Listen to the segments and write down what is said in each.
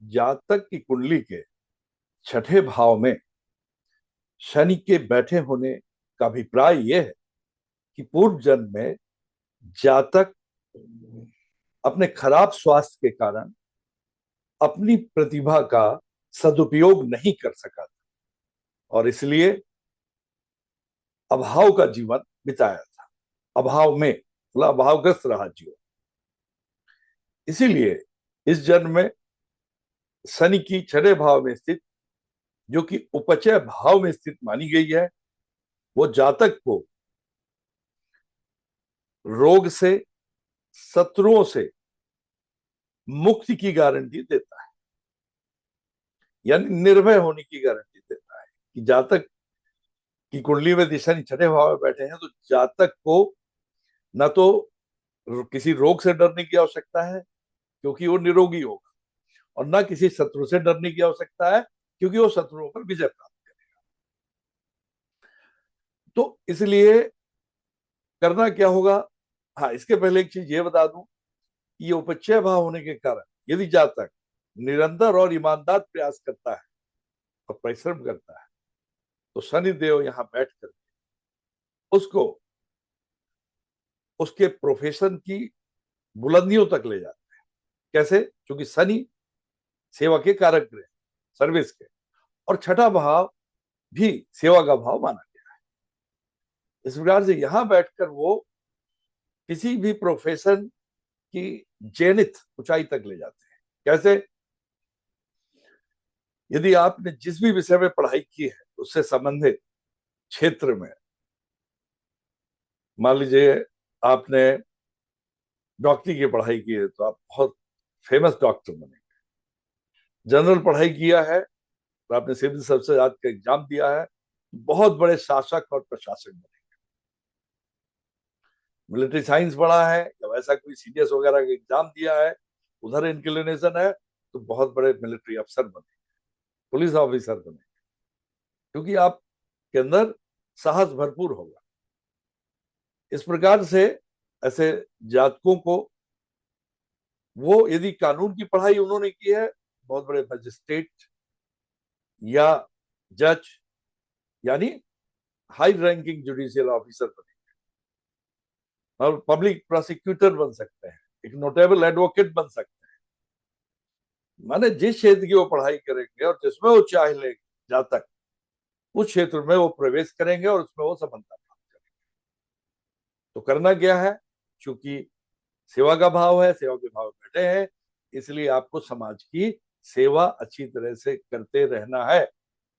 जातक की कुंडली के छठे भाव में शनि के बैठे होने का अभिप्राय यह है कि पूर्व जन्म में जातक अपने खराब स्वास्थ्य के कारण अपनी प्रतिभा का सदुपयोग नहीं कर सका था और इसलिए अभाव का जीवन बिताया था। अभाव में मतलब अभावग्रस्त रहा जीवन। इसीलिए इस जन्म में शनि की छठे भाव में स्थित, जो कि उपचय भाव में स्थित मानी गई है, वो जातक को रोग से, शत्रुओं से मुक्ति की गारंटी देता है, यानी निर्भय होने की गारंटी देता है कि जातक की कुंडली में यदि शनि छठे भाव में बैठे हैं तो जातक को न तो किसी रोग से डरने की आवश्यकता है क्योंकि वो निरोगी होगा, और न किसी शत्रु से डरने की आवश्यकता है क्योंकि वो शत्रुओं पर विजय प्राप्त करेगा। तो इसलिए करना क्या होगा? हाँ, इसके पहले एक चीज ये बता दूं, ये उपचय भाव होने के कारण यदि जातक निरंतर और ईमानदार प्रयास करता है और परिश्रम करता है तो शनिदेव यहां बैठ कर उसको उसके प्रोफेशन की बुलंदियों तक ले जाते हैं। कैसे? क्योंकि शनि सेवा के कारक ग्रह, सर्विस के, और छठा भाव भी सेवा का भाव माना गया है। इस प्रकार से यहां बैठकर वो किसी भी प्रोफेशन की जेनिथ ऊंचाई तक ले जाते हैं। कैसे? यदि आपने जिस भी विषय में पढ़ाई की है उससे संबंधित क्षेत्र में, मान लीजिए आपने डॉक्टरी की पढ़ाई की है तो आप बहुत फेमस डॉक्टर बनेंगे। जनरल पढ़ाई किया है तो आपने सिविल सर्विसेज आज का एग्जाम दिया है, बहुत बड़े शासक और प्रशासक बने। मिलिट्री साइंस पढ़ा है या वैसा कोई सीडीएस वगैरह का एग्जाम दिया है, उधर इंक्लिनेशन है तो बहुत बड़े मिलिट्री अफसर बने, पुलिस ऑफिसर बने, क्योंकि आपके अंदर साहस भरपूर होगा। इस प्रकार से ऐसे जातकों को, वो यदि कानून की पढ़ाई उन्होंने की है, बहुत बड़े मजिस्ट्रेट या जज, यानी हाई रैंकिंग जुडिशियल ऑफिसर बने, और पब्लिक प्रोसिक्यूटर बन सकते हैं, एक नोटेबल एडवोकेट बन सकते हैं। माने जिस क्षेत्र की वो पढ़ाई करेंगे और जिसमें वो चाह ले जातक, उस क्षेत्र में वो प्रवेश करेंगे और उसमें वो सफलता प्राप्त करेंगे। तो करना क्या है? क्योंकि सेवा का भाव है, सेवा के भाव बैठे हैं, इसलिए आपको समाज की सेवा अच्छी तरह से करते रहना है।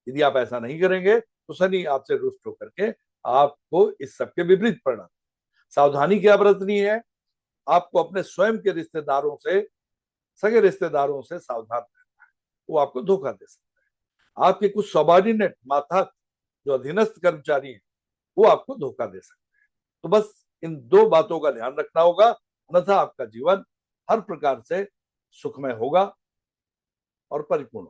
यदि आप ऐसा नहीं करेंगे तो शनि आपसे रुष्ट होकर के आपको इस सबके विपरीत परिणाम। सावधानी क्या बरतनी है? आपको अपने स्वयं के रिश्तेदारों से, सगे रिश्तेदारों से सावधान रहना है, वो आपको धोखा दे सकते हैं। आपके कुछ सबॉर्डिनेट मातहत जो अधीनस्थ कर्मचारी हैं वो आपको धोखा दे सकते हैं। तो बस इन दो बातों का ध्यान रखना होगा, अन्यथा आपका जीवन हर प्रकार से सुखमय होगा और परिपूर्ण।